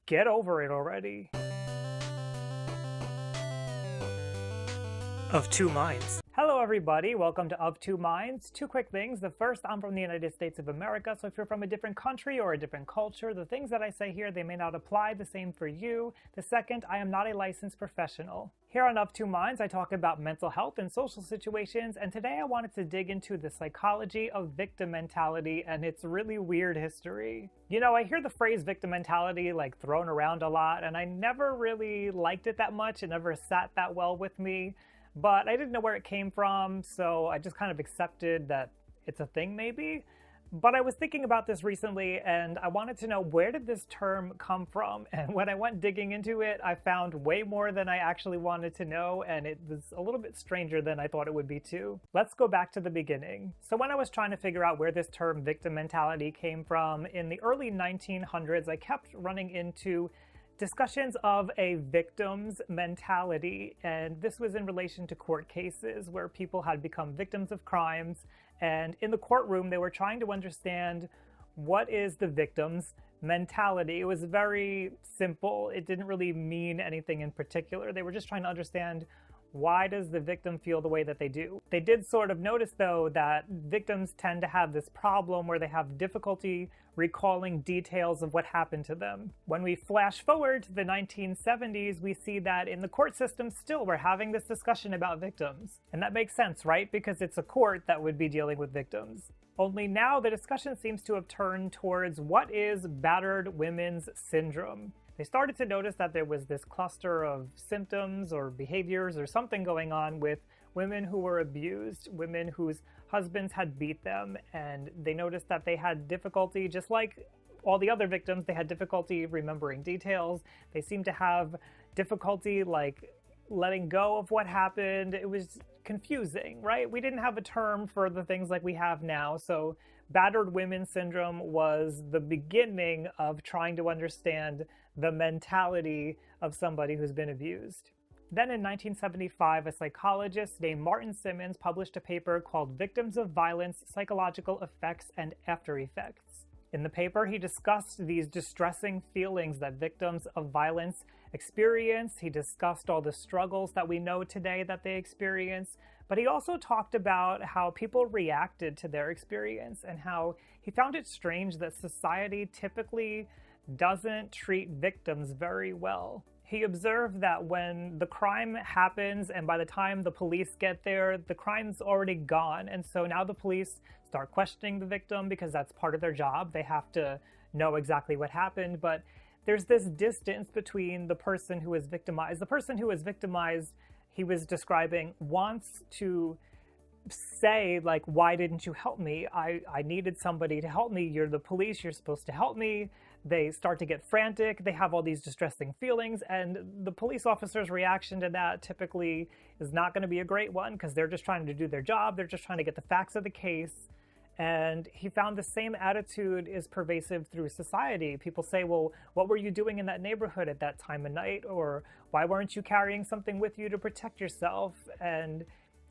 Get over it already. Of Two Minds. Hello everybody, welcome to Of Two Minds. Two quick things. The first, I'm from the United States of America, so if you're from a different country or a different culture, the things that I say here, they may not apply the same for you. The second, I am not a licensed professional. Here on Of Two Minds, I talk about mental health and social situations, and today I wanted to dig into the psychology of victim mentality and its really weird history. You know, I hear the phrase victim mentality like thrown around a lot, and I never really liked it that much. It never sat that well with me. But I didn't know where it came from, so I just kind of accepted that it's a thing maybe. But I was thinking about this recently, and I wanted to know, where did this term come from? And when I went digging into it, I found way more than I actually wanted to know, and it was a little bit stranger than I thought it would be too. Let's go back to the beginning. So when I was trying to figure out where this term victim mentality came from, in the early 1900s, I kept running into discussions of a victim's mentality, and this was in relation to court cases where people had become victims of crimes, and in the courtroom they were trying to understand what is the victim's mentality. It was very simple. It didn't really mean anything in particular. They were just trying to understand, why does the victim feel the way that they do? They did sort of notice, though, that victims tend to have this problem where they have difficulty recalling details of what happened to them. When we flash forward to the 1970s, we see that in the court system still we're having this discussion about victims. And that makes sense, right? Because it's a court that would be dealing with victims. Only now the discussion seems to have turned towards what is battered women's syndrome. They started to notice that there was this cluster of symptoms or behaviors or something going on with women who were abused, women whose husbands had beat them, and they noticed that they had difficulty, just like all the other victims, they had difficulty remembering details. They seemed to have difficulty like letting go of what happened. It was confusing, right? We didn't have a term for the things like we have now, so battered women syndrome was the beginning of trying to understand the mentality of somebody who's been abused. Then in 1975, a psychologist named Martin Simmons published a paper called Victims of Violence, Psychological Effects and After Effects. In the paper, he discussed these distressing feelings that victims of violence experience. He discussed all the struggles that we know today that they experience, but he also talked about how people reacted to their experience and how he found it strange that society typically doesn't treat victims very well. He observed that when the crime happens and by the time the police get there, the crime's already gone, and so now the police start questioning the victim because that's part of their job. They have to know exactly what happened, but there's this distance between the person who is victimized. The person who is victimized, he was describing, wants to say, like, why didn't you help me? I needed somebody to help me. You're the police, you're supposed to help me. They start to get frantic. They have all these distressing feelings, and the police officer's reaction to that typically is not going to be a great one because they're just trying to do their job. They're just trying to get the facts of the case. And he found the same attitude is pervasive through society. People say, well, what were you doing in that neighborhood at that time of night? Or why weren't you carrying something with you to protect yourself? And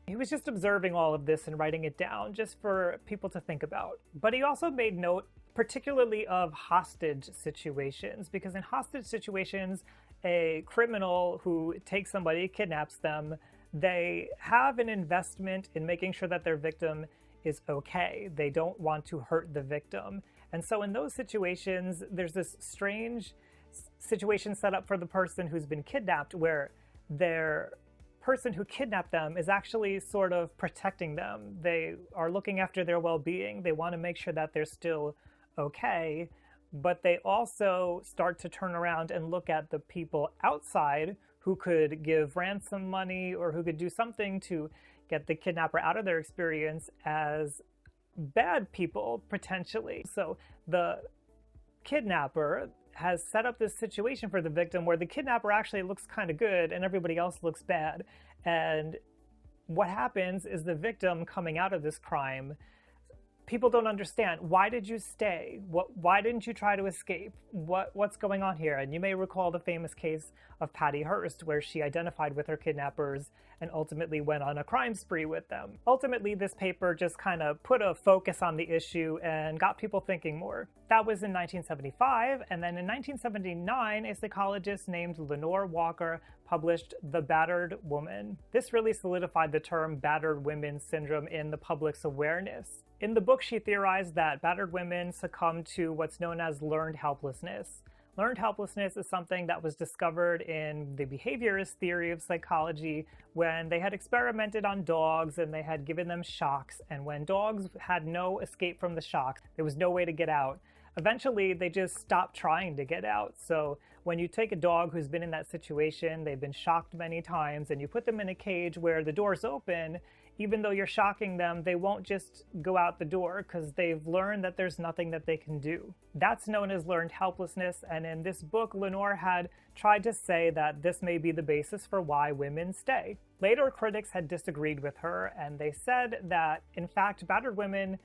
he was just observing all of this and writing it down just for people to think about. But he also made note particularly of hostage situations, because in hostage situations, a criminal who takes somebody, kidnaps them, they have an investment in making sure that their victim is okay. They don't want to hurt the victim. And so in those situations, there's this strange situation set up for the person who's been kidnapped where their person who kidnapped them is actually sort of protecting them. They are looking after their well-being. They want to make sure that they're still okay, but they also start to turn around and look at the people outside who could give ransom money or who could do something to get the kidnapper out of their experience as bad people, potentially. So the kidnapper has set up this situation for the victim where the kidnapper actually looks kind of good and everybody else looks bad. And what happens is the victim coming out of this crime, people don't understand. Why did you stay? Why didn't you try to escape? What's going on here? And you may recall the famous case of Patty Hearst, where she identified with her kidnappers and ultimately went on a crime spree with them. Ultimately, this paper just kind of put a focus on the issue and got people thinking more. That was in 1975, and then in 1979, a psychologist named Lenore Walker published The Battered Woman. This really solidified the term battered women syndrome in the public's awareness. In the book, she theorized that battered women succumb to what's known as learned helplessness. Learned helplessness is something that was discovered in the behaviorist theory of psychology when they had experimented on dogs and they had given them shocks, and when dogs had no escape from the shock, there was no way to get out. Eventually, they just stopped trying to get out. So when you take a dog who's been in that situation, they've been shocked many times, and you put them in a cage where the door's open, even though you're shocking them, they won't just go out the door because they've learned that there's nothing that they can do. That's known as learned helplessness, and in this book, Lenore had tried to say that this may be the basis for why women stay. Later, critics had disagreed with her, and they said that, in fact, battered women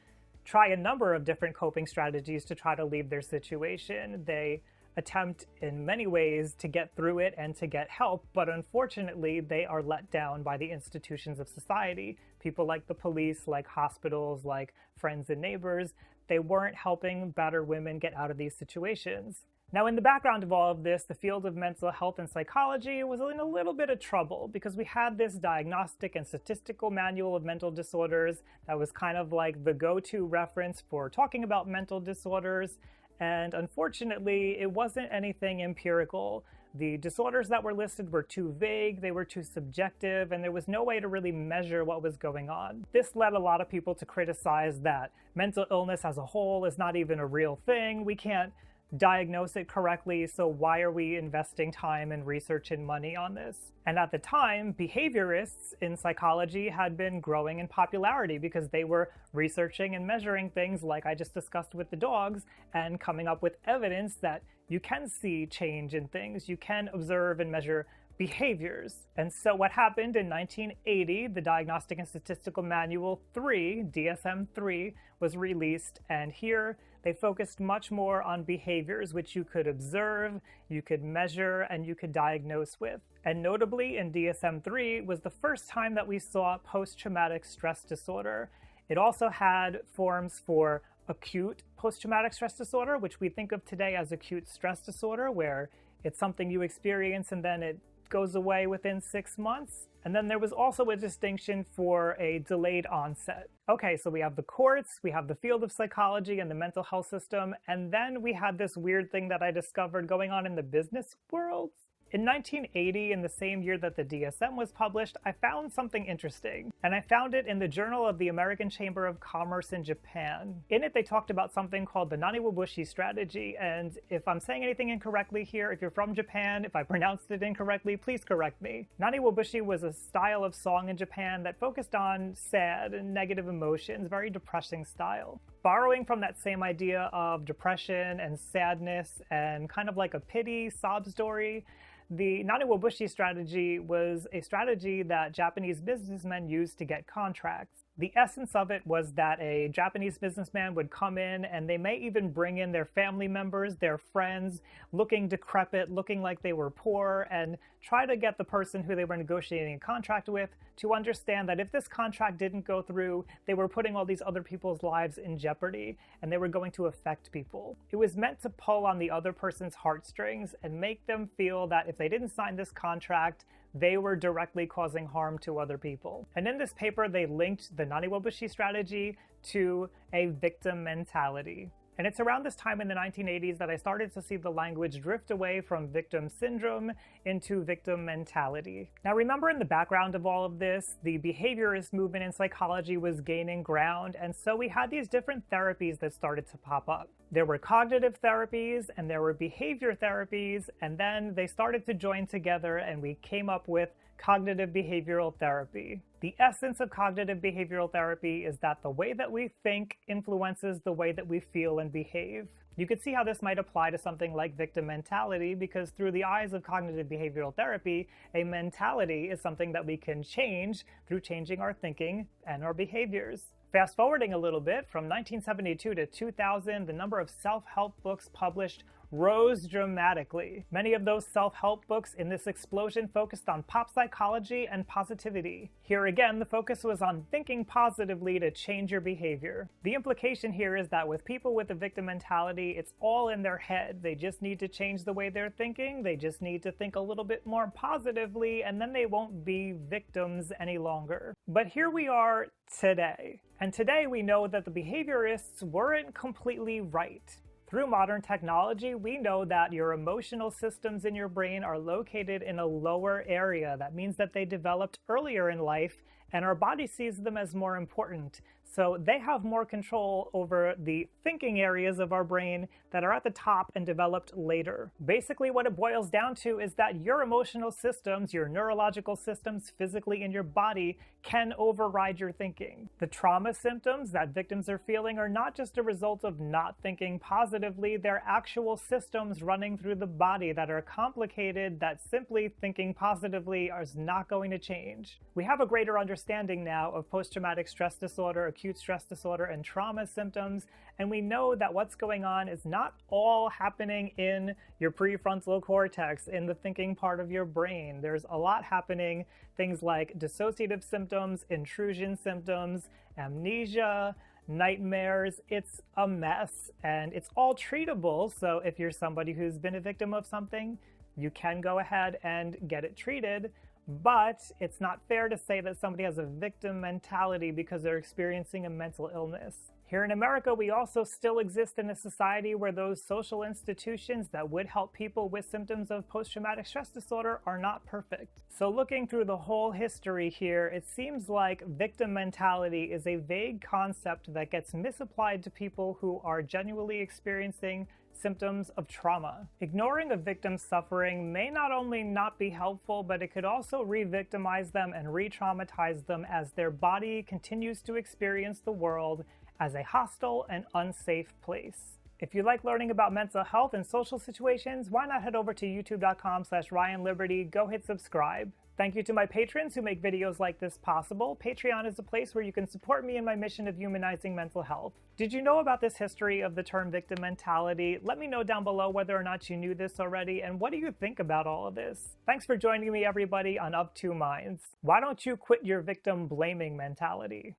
try a number of different coping strategies to try to leave their situation. They attempt in many ways to get through it and to get help, but unfortunately they are let down by the institutions of society. People like the police, like hospitals, like friends and neighbors, they weren't helping battered women get out of these situations. Now, in the background of all of this, the field of mental health and psychology was in a little bit of trouble because we had this diagnostic and statistical manual of mental disorders that was kind of like the go-to reference for talking about mental disorders. And unfortunately, it wasn't anything empirical. The disorders that were listed were too vague, they were too subjective, and there was no way to really measure what was going on. This led a lot of people to criticize that mental illness as a whole is not even a real thing. We can't diagnose it correctly, so why are we investing time and research and money on this? And at the time, behaviorists in psychology had been growing in popularity because they were researching and measuring things like I just discussed with the dogs and coming up with evidence that you can see change in things, you can observe and measure behaviors. And so what happened in 1980, the Diagnostic and Statistical Manual 3, DSM III, was released, and here they focused much more on behaviors which you could observe, you could measure, and you could diagnose with. And notably, in DSM III was the first time that we saw post-traumatic stress disorder. It also had forms for acute post-traumatic stress disorder, which we think of today as acute stress disorder, where it's something you experience and then it goes away within 6 months. And then there was also a distinction for a delayed onset. Okay, so we have the courts, we have the field of psychology and the mental health system, and then we had this weird thing that I discovered going on in the business world. In 1980, in the same year that the DSM was published, I found something interesting, and I found it in the Journal of the American Chamber of Commerce in Japan. In it, they talked about something called the Naniwabushi strategy, and if I'm saying anything incorrectly here, if you're from Japan, if I pronounced it incorrectly, please correct me. Naniwabushi was a style of song in Japan that focused on sad and negative emotions, very depressing style. Borrowing from that same idea of depression and sadness and kind of like a pity sob story, the Naniwabushi strategy was a strategy that Japanese businessmen used to get contracts. The essence of it was that a Japanese businessman would come in and they may even bring in their family members, their friends, looking decrepit, looking like they were poor, and try to get the person who they were negotiating a contract with to understand that if this contract didn't go through, they were putting all these other people's lives in jeopardy and they were going to affect people. It was meant to pull on the other person's heartstrings and make them feel that if they didn't sign this contract, they were directly causing harm to other people. And in this paper, they linked the Naniwabushi strategy to a victim mentality. And it's around this time in the 1980s that I started to see the language drift away from victim syndrome into victim mentality. Now remember, in the background of all of this, the behaviorist movement in psychology was gaining ground, and so we had these different therapies that started to pop up. There were cognitive therapies and there were behavior therapies, and then they started to join together and we came up with cognitive behavioral therapy. The essence of cognitive behavioral therapy is that the way that we think influences the way that we feel and behave. You could see how this might apply to something like victim mentality, because through the eyes of cognitive behavioral therapy, a mentality is something that we can change through changing our thinking and our behaviors. Fast forwarding a little bit, from 1972 to 2000, the number of self-help books published rose dramatically. Many of those self-help books in this explosion focused on pop psychology and positivity. Here again, the focus was on thinking positively to change your behavior. The implication here is that with people with a victim mentality, it's all in their head. They just need to change the way they're thinking, they just need to think a little bit more positively, and then they won't be victims any longer. But here we are today. And today we know that the behaviorists weren't completely right. Through modern technology, we know that your emotional systems in your brain are located in a lower area. That means that they developed earlier in life, and our body sees them as more important. So they have more control over the thinking areas of our brain that are at the top and developed later. Basically, what it boils down to is that your emotional systems, your neurological systems physically in your body, can override your thinking. The trauma symptoms that victims are feeling are not just a result of not thinking positively, they're actual systems running through the body that are complicated, that simply thinking positively is not going to change. We have a greater understanding now of post-traumatic stress disorder, acute stress disorder, and trauma symptoms, and we know that what's going on is not all happening in your prefrontal cortex, in the thinking part of your brain. There's a lot happening, things like dissociative symptoms, intrusion symptoms, amnesia, nightmares. It's a mess, and it's all treatable. So if you're somebody who's been a victim of something, you can go ahead and get it treated. But it's not fair to say that somebody has a victim mentality because they're experiencing a mental illness. Here in America, we also still exist in a society where those social institutions that would help people with symptoms of post-traumatic stress disorder are not perfect. So looking through the whole history here, it seems like victim mentality is a vague concept that gets misapplied to people who are genuinely experiencing symptoms of trauma. Ignoring a victim's suffering may not only not be helpful, but it could also re-victimize them and re-traumatize them as their body continues to experience the world as a hostile and unsafe place. If you like learning about mental health and social situations, why not head over to youtube.com/RyanLiberty, go hit subscribe. Thank you to my patrons who make videos like this possible. Patreon is a place where you can support me in my mission of humanizing mental health. Did you know about this history of the term victim mentality? Let me know down below whether or not you knew this already, and what do you think about all of this? Thanks for joining me, everybody, on Of Two Minds. Why don't you quit your victim blaming mentality?